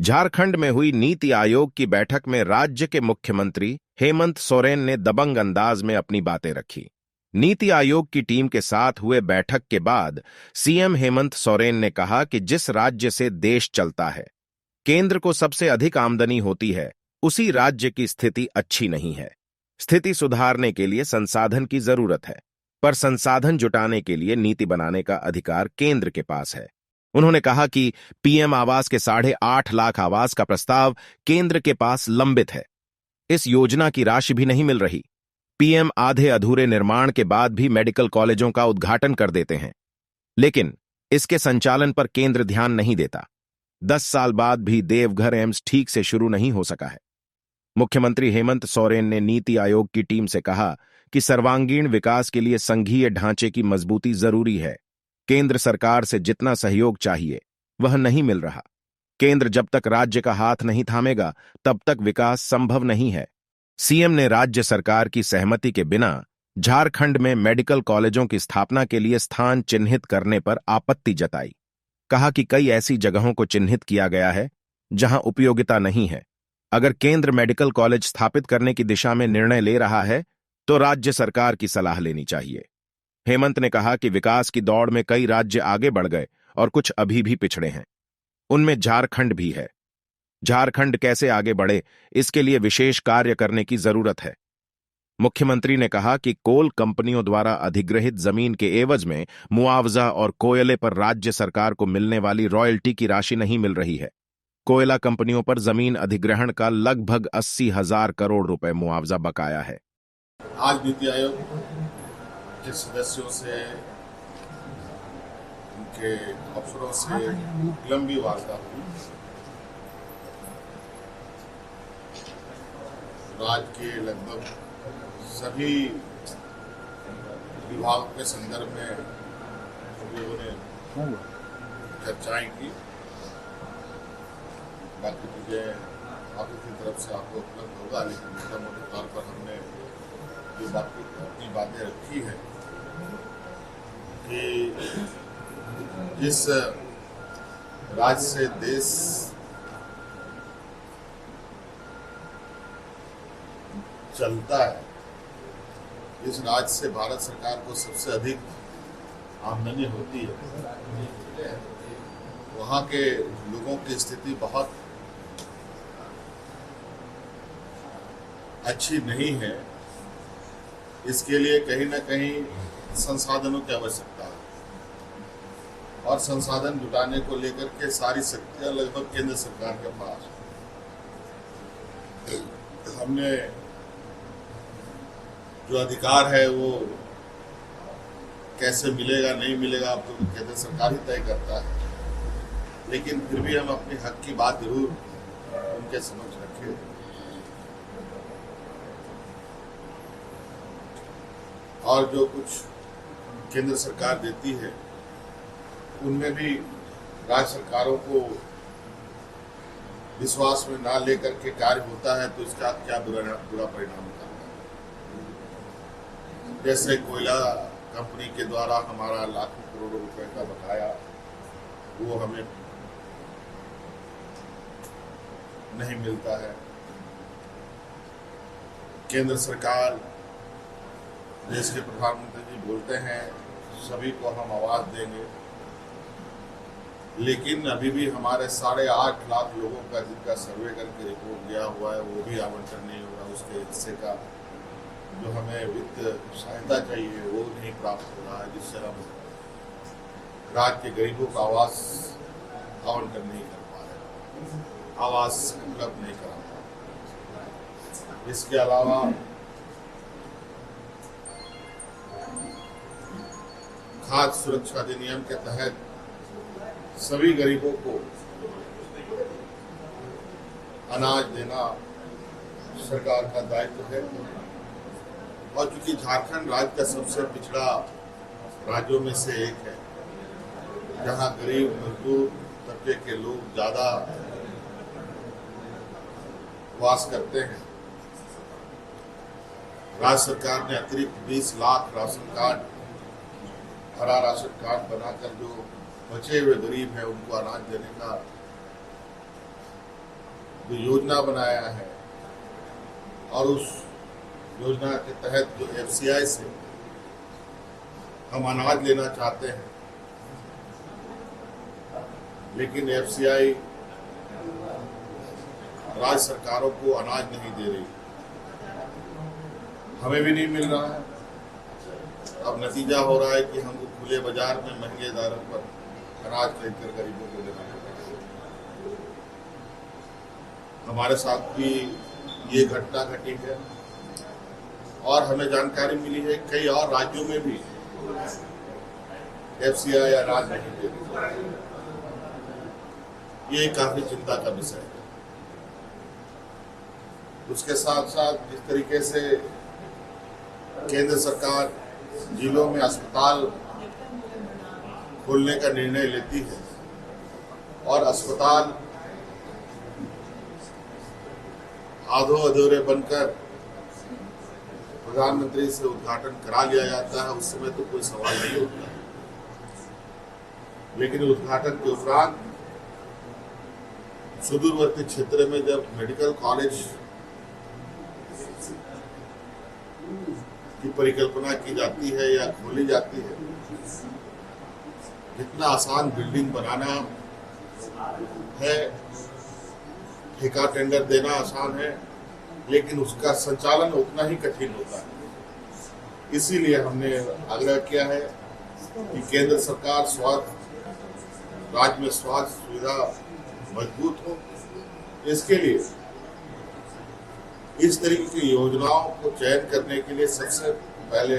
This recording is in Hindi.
झारखंड में हुई नीति आयोग की बैठक में राज्य के मुख्यमंत्री हेमंत सोरेन ने दबंग अंदाज में अपनी बातें रखी। नीति आयोग की टीम के साथ हुए बैठक के बाद सीएम हेमंत सोरेन ने कहा कि जिस राज्य से देश चलता है, केंद्र को सबसे अधिक आमदनी होती है, उसी राज्य की स्थिति अच्छी नहीं है। स्थिति सुधारने के लिए संसाधन की जरूरत है, पर संसाधन जुटाने के लिए नीति बनाने का अधिकार केंद्र के पास है। उन्होंने कहा कि पीएम आवास के 8.5 लाख आवास का प्रस्ताव केंद्र के पास लंबित है। इस योजना की राशि भी नहीं मिल रही। पीएम आधे अधूरे निर्माण के बाद भी मेडिकल कॉलेजों का उद्घाटन कर देते हैं, लेकिन इसके संचालन पर केंद्र ध्यान नहीं देता। 10 साल बाद भी देवघर एम्स ठीक से शुरू नहीं हो सका है। मुख्यमंत्री हेमंत सोरेन ने नीति आयोग की टीम से कहा कि सर्वांगीण विकास के लिए संघीय ढांचे की मजबूती जरूरी है। केंद्र सरकार से जितना सहयोग चाहिए वह नहीं मिल रहा। केंद्र जब तक राज्य का हाथ नहीं थामेगा, तब तक विकास संभव नहीं है। सीएम ने राज्य सरकार की सहमति के बिना झारखंड में मेडिकल कॉलेजों की स्थापना के लिए स्थान चिन्हित करने पर आपत्ति जताई। कहा कि कई ऐसी जगहों को चिन्हित किया गया है जहां उपयोगिता नहीं है। अगर केंद्र मेडिकल कॉलेज स्थापित करने की दिशा में निर्णय ले रहा है तो राज्य सरकार की सलाह लेनी चाहिए। हेमंत ने कहा कि विकास की दौड़ में कई राज्य आगे बढ़ गए और कुछ अभी भी पिछड़े हैं। उनमें झारखंड भी है। झारखंड कैसे आगे बढ़े, इसके लिए विशेष कार्य करने की जरूरत है। मुख्यमंत्री ने कहा कि कोल कंपनियों द्वारा अधिग्रहित जमीन के एवज में मुआवजा और कोयले पर राज्य सरकार को मिलने वाली रॉयल्टी की राशि नहीं मिल रही है। कोयला कंपनियों पर जमीन अधिग्रहण का लगभग 80,000 करोड़ रुपए मुआवजा बकाया है। आज नीति आयोग के सदस्यों से, उनके अफसरों से लंबी वार्ता हुई। राज्य के लगभग सभी विभागों के संदर्भ में हम लोगों ने चर्चाएं की। बाकी चीजें आपकी तरफ से आपको उपलब्ध होगा, लेकिन मोटा मोटे तौर पर हमने जो अपनी बातें रखी है कि जिस राज्य से देश चलता है, इस राज्य से भारत सरकार को सबसे अधिक आमदनी होती है, वहाँ के लोगों की स्थिति बहुत अच्छी नहीं है। इसके लिए कहीं ना कहीं संसाधनों की आवश्यकता है, और संसाधन जुटाने को लेकर के सारी शक्तियां लगभग केंद्र सरकार के पास। हमने जो अधिकार है वो कैसे मिलेगा नहीं मिलेगा अब तो केंद्र सरकार ही तय करता है, लेकिन फिर भी हम अपने हक की बात जरूर उनके समक्ष रखें। और जो कुछ केंद्र सरकार देती है उनमें भी राज्य सरकारों को विश्वास में ना लेकर के कार्य होता है तो इसका क्या बुरा परिणाम होता है। जैसे कोयला कंपनी के द्वारा हमारा लाखों करोड़ रुपए का बकाया वो हमें नहीं मिलता है। केंद्र सरकार, देश के प्रधानमंत्री जी बोलते हैं सभी को हम आवाज देंगे, लेकिन अभी भी हमारे 8.5 लाख लोगों का जिनका सर्वे करके रिपोर्ट दिया हुआ है वो भी आवंटन नहीं हो रहा। उसके हिस्से का जो हमें वित्त सहायता चाहिए वो नहीं प्राप्त हो रहा है, जिससे हम राज्य के गरीबों का आवास आवंटन नहीं कर पा रहे, आवास उपलब्ध नहीं करा पा रहे। इसके अलावा खाद्य सुरक्षा अधिनियम के तहत सभी गरीबों को अनाज देना सरकार का दायित्व है। और क्योंकि झारखंड राज्य का सबसे पिछड़ा राज्यों में से एक है, जहां गरीब मजदूर तबके के लोग ज्यादा वास करते हैं, राज्य सरकार ने अतिरिक्त 20 लाख राशन कार्ड, हरा राशन कार्ड बनाकर जो बचे हुए गरीब हैं उनको अनाज देने का जो योजना बनाया है और उस योजना के तहत जो एफसीआई से हम अनाज लेना चाहते हैं, लेकिन एफसीआई राज्य सरकारों को अनाज नहीं दे रही, हमें भी नहीं मिल रहा है। अब नतीजा हो रहा है कि हमको खुले बाजार में महंगे दरों पर अनाज खरीदकर गरीबों को देना पड़ेगा। हमारे साथ भी ये घटना घटी है और हमें जानकारी मिली है कई और राज्यों में भी एफसीआई अनाज नहीं दे रही। ये काफी चिंता का विषय है। उसके साथ साथ जिस तरीके से केंद्र सरकार जिलों में अस्पताल खोलने का निर्णय लेती है और अस्पताल आधो अधूरे बनकर प्रधानमंत्री से उद्घाटन करा लिया जाता है, उस समय तो कोई सवाल नहीं होता, लेकिन उद्घाटन के उपरांत सुदूरवर्ती क्षेत्र में जब मेडिकल कॉलेज की परिकल्पना की जाती है या खोली जाती है, जितना आसान बिल्डिंग बनाना है, ठेका टेंडर देना आसान है, लेकिन उसका संचालन उतना ही कठिन होता है। इसीलिए हमने आग्रह किया है कि केंद्र सरकार राज्य में स्वास्थ्य सुविधा मजबूत हो। इसके लिए इस तरीके की योजनाओं को चयन करने के लिए सबसे पहले